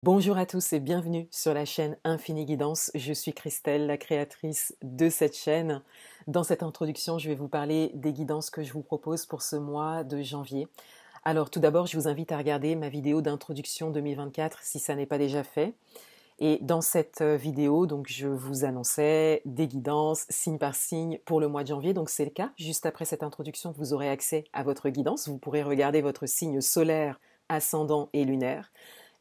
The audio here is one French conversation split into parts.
Bonjour à tous et bienvenue sur la chaîne Infini Guidance. Je suis Christelle, la créatrice de cette chaîne. Dans cette introduction, je vais vous parler des guidances que je vous propose pour ce mois de janvier. Alors tout d'abord, je vous invite à regarder ma vidéo d'introduction 2024 si ça n'est pas déjà fait. Et dans cette vidéo, donc je vous annonçais des guidances signe par signe pour le mois de janvier. Donc c'est le cas. Juste après cette introduction, vous aurez accès à votre guidance. Vous pourrez regarder votre signe solaire, ascendant et lunaire.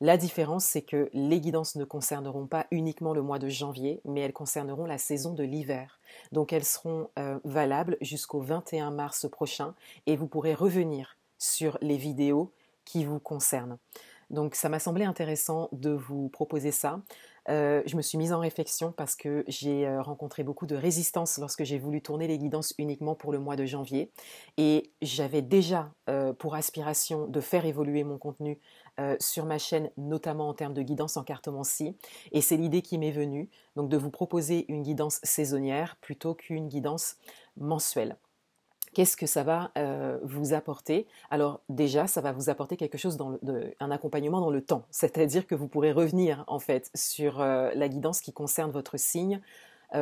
La différence, c'est que les guidances ne concerneront pas uniquement le mois de janvier, mais elles concerneront la saison de l'hiver. Donc elles seront valables jusqu'au 21 mars prochain et vous pourrez revenir sur les vidéos qui vous concernent. Donc ça m'a semblé intéressant de vous proposer ça. Je me suis mise en réflexion parce que j'ai rencontré beaucoup de résistance lorsque j'ai voulu tourner les guidances uniquement pour le mois de janvier. Et j'avais déjà pour aspiration de faire évoluer mon contenu sur ma chaîne, notamment en termes de guidance en cartomancie. Et c'est l'idée qui m'est venue, donc de vous proposer une guidance saisonnière plutôt qu'une guidance mensuelle. Qu'est-ce que ça va vous apporter? Alors déjà, ça va vous apporter quelque chose un accompagnement dans le temps, c'est-à-dire que vous pourrez revenir en fait sur la guidance qui concerne votre signe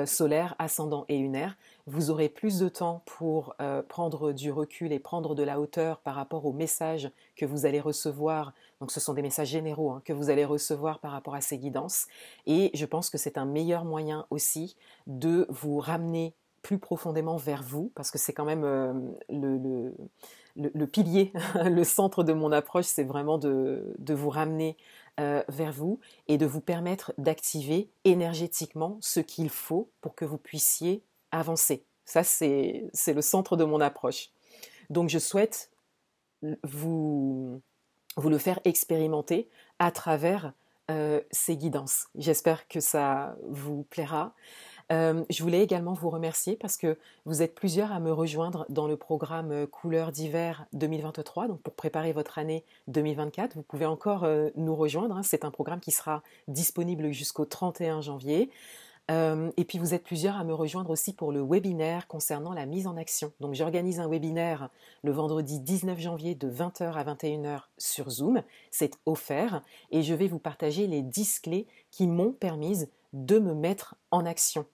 solaire, ascendant et lunaire. Vous aurez plus de temps pour prendre du recul et prendre de la hauteur par rapport aux messages que vous allez recevoir. Donc ce sont des messages généraux que vous allez recevoir par rapport à ces guidances. Et je pense que c'est un meilleur moyen aussi de vous ramener plus profondément vers vous, parce que c'est quand même le pilier, le centre de mon approche, c'est vraiment de vous ramener vers vous et de vous permettre d'activer énergétiquement ce qu'il faut pour que vous puissiez avancer. Ça, c'est le centre de mon approche. Donc, je souhaite vous le faire expérimenter à travers ces guidances. J'espère que ça vous plaira. Je voulais également vous remercier parce que vous êtes plusieurs à me rejoindre dans le programme Couleurs d'hiver 2023, donc pour préparer votre année 2024. Vous pouvez encore nous rejoindre, c'est un programme qui sera disponible jusqu'au 31 janvier. Et puis vous êtes plusieurs à me rejoindre aussi pour le webinaire concernant la mise en action. Donc j'organise un webinaire le vendredi 19 janvier de 20h à 21h sur Zoom. C'est offert et je vais vous partager les 10 clés qui m'ont permise de me mettre en action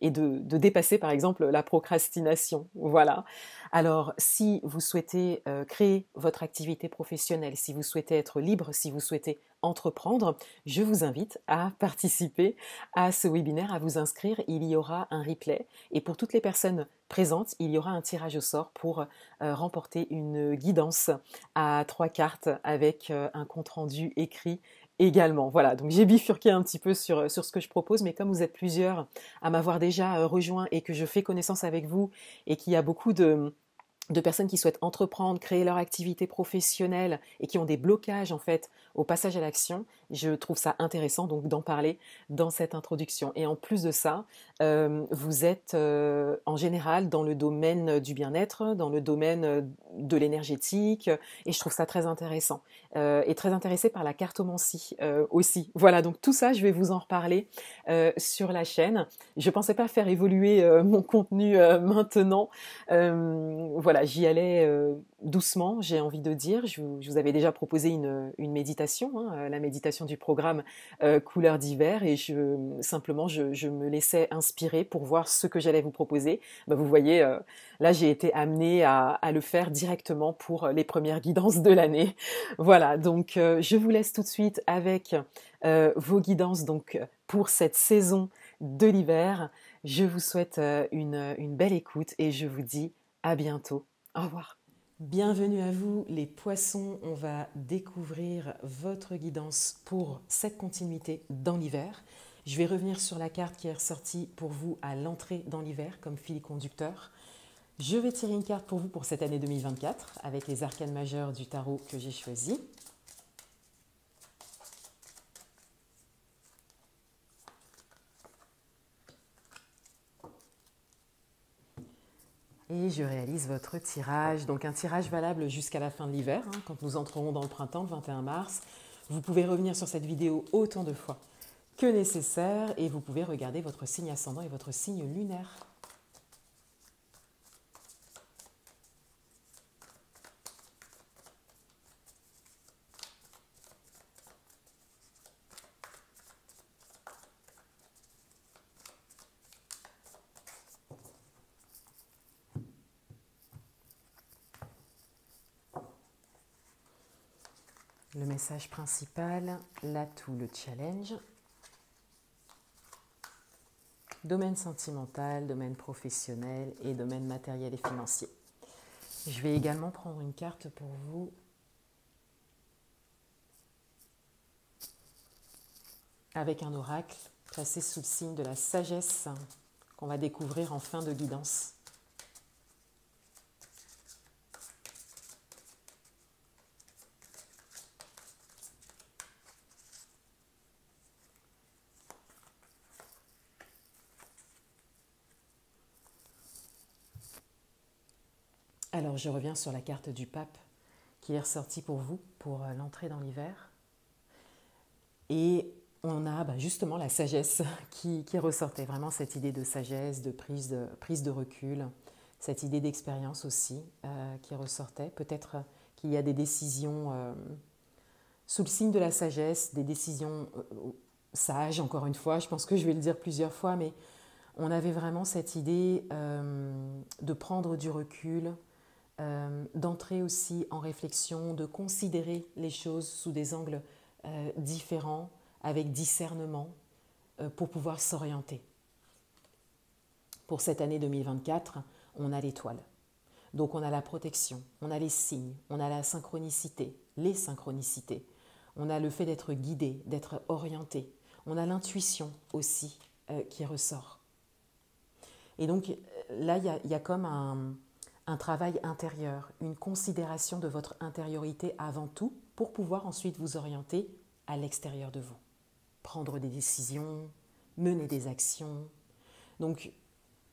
et de dépasser par exemple la procrastination. Voilà. Alors si vous souhaitez créer votre activité professionnelle, si vous souhaitez être libre, si vous souhaitez entreprendre, je vous invite à participer à ce webinaire, à vous inscrire. Il y aura un replay et pour toutes les personnes présentes, il y aura un tirage au sort pour remporter une guidance à 3 cartes avec un compte-rendu écrit également. Voilà, donc j'ai bifurqué un petit peu sur ce que je propose, mais comme vous êtes plusieurs à m'avoir déjà rejoint et que je fais connaissance avec vous et qu'il y a beaucoup de personnes qui souhaitent entreprendre, créer leur activité professionnelle et qui ont des blocages en fait au passage à l'action, je trouve ça intéressant donc d'en parler dans cette introduction. Et en plus de ça, vous êtes en général dans le domaine du bien-être, dans le domaine de l'énergétique, et je trouve ça très intéressant. Et très intéressé par la cartomancie aussi. Voilà, donc tout ça, je vais vous en reparler sur la chaîne. Je pensais pas faire évoluer mon contenu maintenant. Voilà, j'y allais doucement, j'ai envie de dire. Je vous avais déjà proposé une méditation, la méditation du programme Couleurs d'hiver, et simplement je me laissais inspirer pour voir ce que j'allais vous proposer. Ben, vous voyez, là j'ai été amenée à le faire directement pour les premières guidances de l'année. Voilà, donc je vous laisse tout de suite avec vos guidances donc pour cette saison de l'hiver. Je vous souhaite une belle écoute et je vous dis à bientôt. Au revoir. Bienvenue à vous les poissons, on va découvrir votre guidance pour cette continuité dans l'hiver. Je vais revenir sur la carte qui est ressortie pour vous à l'entrée dans l'hiver comme fil conducteur. Je vais tirer une carte pour vous pour cette année 2024 avec les arcanes majeures du tarot que j'ai choisi. Et je réalise votre tirage, donc un tirage valable jusqu'à la fin de l'hiver, quand nous entrerons dans le printemps, le 21 mars. Vous pouvez revenir sur cette vidéo autant de fois que nécessaire et vous pouvez regarder votre signe ascendant et votre signe lunaire. Le message principal, l'atout, le challenge. Domaine sentimental, domaine professionnel et domaine matériel et financier. Je vais également prendre une carte pour vous avec un oracle placé sous le signe de la sagesse qu'on va découvrir en fin de guidance. Alors je reviens sur la carte du pape qui est ressortie pour vous pour l'entrée dans l'hiver. Et on a justement la sagesse qui ressortait, vraiment cette idée de sagesse, de prise de recul, cette idée d'expérience aussi qui ressortait. Peut-être qu'il y a des décisions sous le signe de la sagesse, des décisions sages, encore une fois, je pense que je vais le dire plusieurs fois, mais on avait vraiment cette idée de prendre du recul, d'entrer aussi en réflexion, de considérer les choses sous des angles différents, avec discernement, pour pouvoir s'orienter. Pour cette année 2024, on a l'étoile. Donc on a la protection, on a les signes, on a la synchronicité, les synchronicités. On a le fait d'être guidé, d'être orienté. On a l'intuition aussi qui ressort. Et donc là, il y a comme un travail intérieur, une considération de votre intériorité avant tout pour pouvoir ensuite vous orienter à l'extérieur de vous. Prendre des décisions, mener des actions. Donc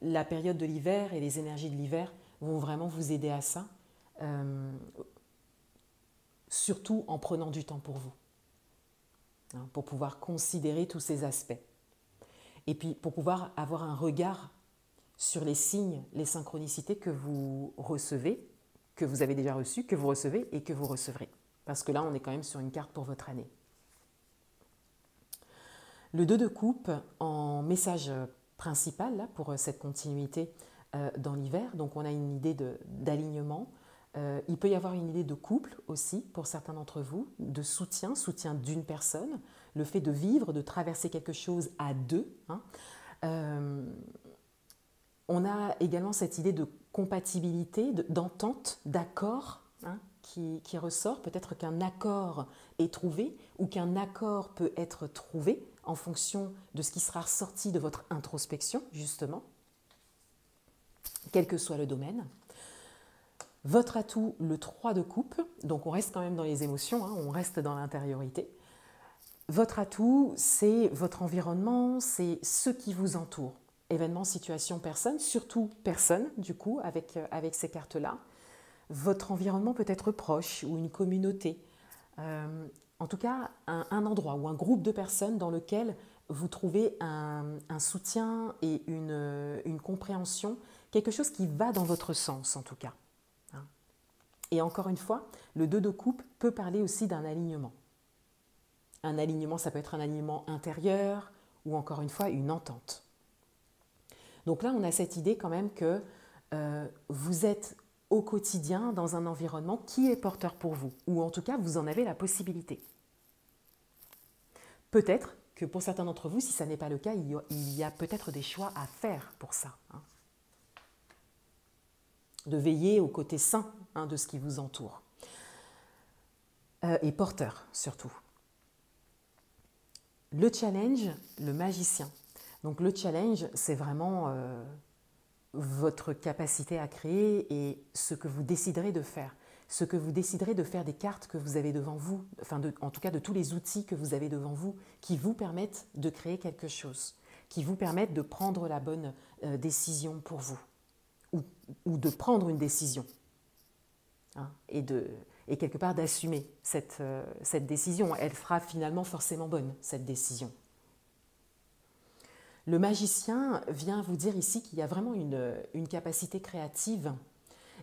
la période de l'hiver et les énergies de l'hiver vont vraiment vous aider à ça, surtout en prenant du temps pour vous, pour pouvoir considérer tous ces aspects. Et puis pour pouvoir avoir un regard sur les signes, les synchronicités que vous recevez, que vous avez déjà reçues, que vous recevez et que vous recevrez. Parce que là, on est quand même sur une carte pour votre année. Le 2 de coupe en message principal là, pour cette continuité dans l'hiver. Donc on a une idée d'alignement. Il peut y avoir une idée de couple aussi pour certains d'entre vous, de soutien d'une personne, le fait de vivre, de traverser quelque chose à deux. On a également cette idée de compatibilité, d'entente, d'accord qui ressort. Peut-être qu'un accord est trouvé ou qu'un accord peut être trouvé en fonction de ce qui sera ressorti de votre introspection, justement, quel que soit le domaine. Votre atout, le 3 de coupe, donc on reste quand même dans les émotions, on reste dans l'intériorité. Votre atout, c'est votre environnement, c'est ce qui vous entoure. Événements, situations, personnes, surtout personnes, du coup, avec ces cartes-là. Votre environnement peut être proche ou une communauté. En tout cas, un endroit ou un groupe de personnes dans lequel vous trouvez un soutien et une compréhension, quelque chose qui va dans votre sens, en tout cas. Et encore une fois, le 2 de coupe peut parler aussi d'un alignement. Un alignement, ça peut être un alignement intérieur ou encore une fois une entente. Donc là, on a cette idée quand même que vous êtes au quotidien dans un environnement qui est porteur pour vous, ou en tout cas, vous en avez la possibilité. Peut-être que pour certains d'entre vous, si ça n'est pas le cas, il y a peut-être des choix à faire pour ça. De veiller au côté sain de ce qui vous entoure. Et porteur, surtout. Le challenge, le magicien. Donc le challenge, c'est vraiment votre capacité à créer et ce que vous déciderez de faire. Ce que vous déciderez de faire des cartes que vous avez devant vous, en tout cas de tous les outils que vous avez devant vous, qui vous permettent de créer quelque chose, qui vous permettent de prendre la bonne décision pour vous, ou de prendre une décision, et quelque part d'assumer cette décision. Elle sera finalement forcément bonne, cette décision. Le magicien vient vous dire ici qu'il y a vraiment une capacité créative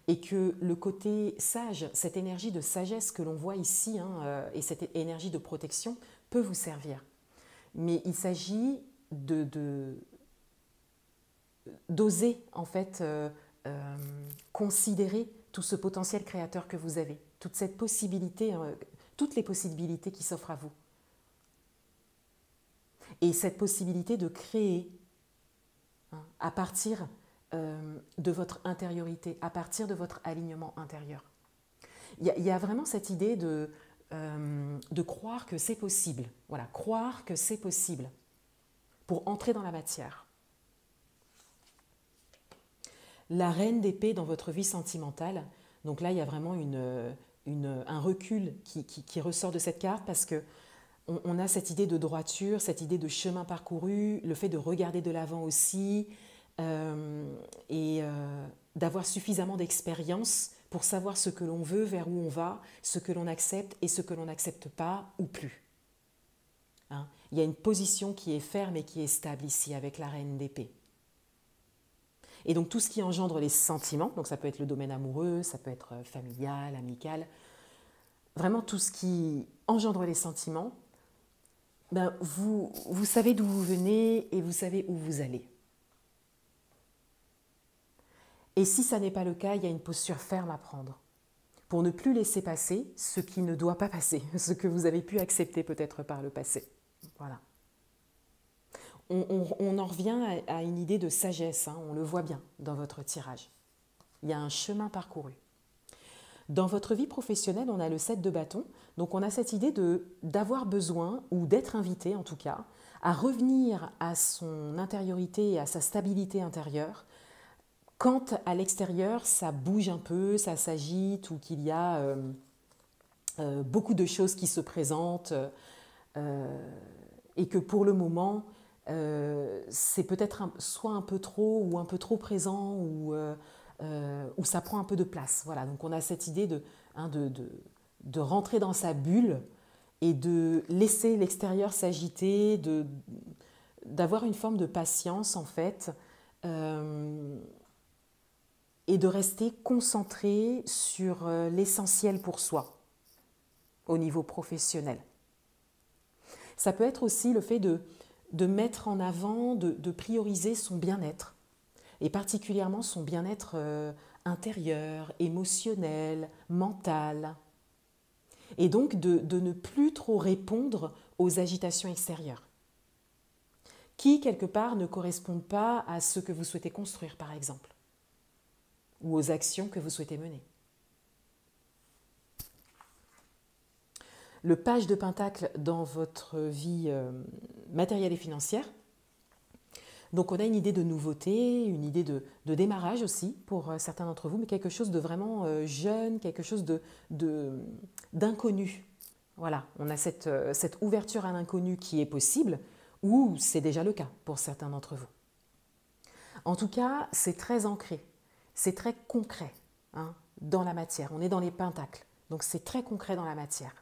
et que le côté sage, cette énergie de sagesse que l'on voit ici et cette énergie de protection peut vous servir. Mais il s'agit d'oser en fait considérer tout ce potentiel créateur que vous avez, toute cette possibilité toutes les possibilités qui s'offrent à vous. Et cette possibilité de créer à partir de votre intériorité, à partir de votre alignement intérieur. Il y a vraiment cette idée de croire que c'est possible. Voilà, croire que c'est possible pour entrer dans la matière. La reine d'épée dans votre vie sentimentale, donc là il y a vraiment un recul qui ressort de cette carte parce que on a cette idée de droiture, cette idée de chemin parcouru, le fait de regarder de l'avant aussi et d'avoir suffisamment d'expérience pour savoir ce que l'on veut, vers où on va, ce que l'on accepte et ce que l'on n'accepte pas ou plus. Hein? Il y a une position qui est ferme et qui est stable ici avec la reine d'épée. Et donc tout ce qui engendre les sentiments, donc ça peut être le domaine amoureux, ça peut être familial, amical, vraiment tout ce qui engendre les sentiments, ben vous savez d'où vous venez et vous savez où vous allez. Et si ça n'est pas le cas, il y a une posture ferme à prendre pour ne plus laisser passer ce qui ne doit pas passer, ce que vous avez pu accepter peut-être par le passé. Voilà. On en revient à une idée de sagesse, hein, on le voit bien dans votre tirage. Il y a un chemin parcouru. Dans votre vie professionnelle, on a le 7 de bâton, donc on a cette idée d'avoir besoin, ou d'être invité en tout cas, à revenir à son intériorité et à sa stabilité intérieure, quand à l'extérieur ça bouge un peu, ça s'agite, ou qu'il y a beaucoup de choses qui se présentent, et que pour le moment, c'est peut-être soit un peu trop ou un peu trop présent ou ça prend un peu de place. Voilà, donc on a cette idée de rentrer dans sa bulle et de laisser l'extérieur s'agiter, d'avoir une forme de patience en fait et de rester concentré sur l'essentiel pour soi au niveau professionnel. Ça peut être aussi le fait de mettre en avant, de prioriser son bien-être, et particulièrement son bien-être intérieur, émotionnel, mental, et donc de ne plus trop répondre aux agitations extérieures, qui quelque part ne correspondent pas à ce que vous souhaitez construire par exemple, ou aux actions que vous souhaitez mener. Le page de Pentacle dans votre vie matérielle et financière. Donc on a une idée de nouveauté, une idée de démarrage aussi pour certains d'entre vous, mais quelque chose de vraiment jeune, quelque chose d'inconnu. Voilà, on a cette ouverture à l'inconnu qui est possible, ou c'est déjà le cas pour certains d'entre vous. En tout cas, c'est très ancré, c'est très concret hein, dans la matière. On est dans les pentacles, donc c'est très concret dans la matière.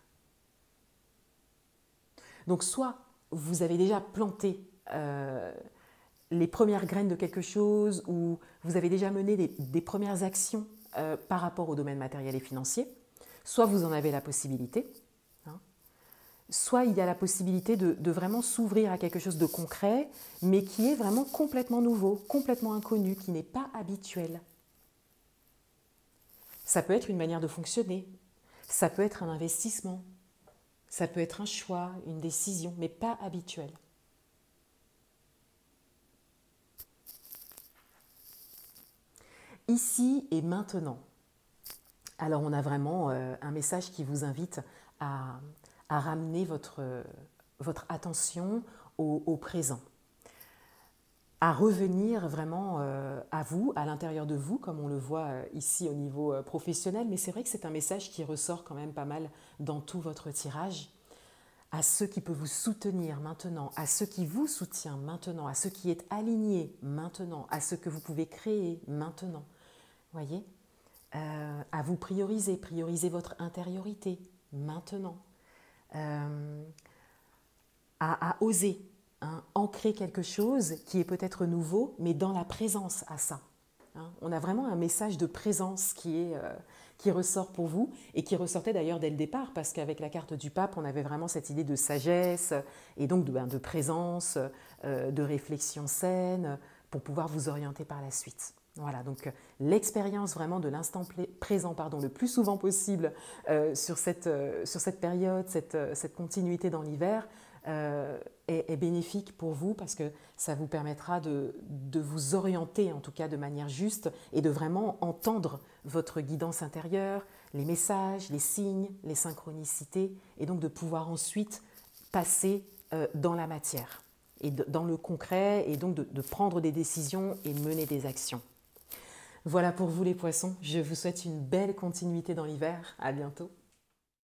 Donc soit vous avez déjà planté les premières graines de quelque chose ou vous avez déjà mené des premières actions par rapport au domaine matériel et financier, soit vous en avez la possibilité, hein, soit il y a la possibilité de vraiment s'ouvrir à quelque chose de concret, mais qui est vraiment complètement nouveau, complètement inconnu, qui n'est pas habituel. Ça peut être une manière de fonctionner, ça peut être un investissement, ça peut être un choix, une décision, mais pas habituel. Ici et maintenant. Alors on a vraiment un message qui vous invite à ramener votre attention au présent, à revenir vraiment à vous, à l'intérieur de vous, comme on le voit ici au niveau professionnel, mais c'est vrai que c'est un message qui ressort quand même pas mal dans tout votre tirage, à ceux qui peuvent vous soutenir maintenant, à ceux qui vous soutiennent maintenant, à ceux qui est aligné maintenant, à ceux que vous pouvez créer maintenant. Voyez, à vous prioriser votre intériorité maintenant, à oser hein, ancrer quelque chose qui est peut-être nouveau, mais dans la présence à ça. Hein. On a vraiment un message de présence qui ressort pour vous et qui ressortait d'ailleurs dès le départ, parce qu'avec la carte du pape, on avait vraiment cette idée de sagesse et donc de présence, de réflexion saine, pour pouvoir vous orienter par la suite. Voilà, donc l'expérience vraiment de l'instant présent, pardon, le plus souvent possible sur cette période, cette continuité dans l'hiver, est bénéfique pour vous parce que ça vous permettra de vous orienter en tout cas de manière juste et de vraiment entendre votre guidance intérieure, les messages, les signes, les synchronicités et donc de pouvoir ensuite passer dans la matière et dans le concret et donc de prendre des décisions et mener des actions. Voilà pour vous les poissons, je vous souhaite une belle continuité dans l'hiver, à bientôt.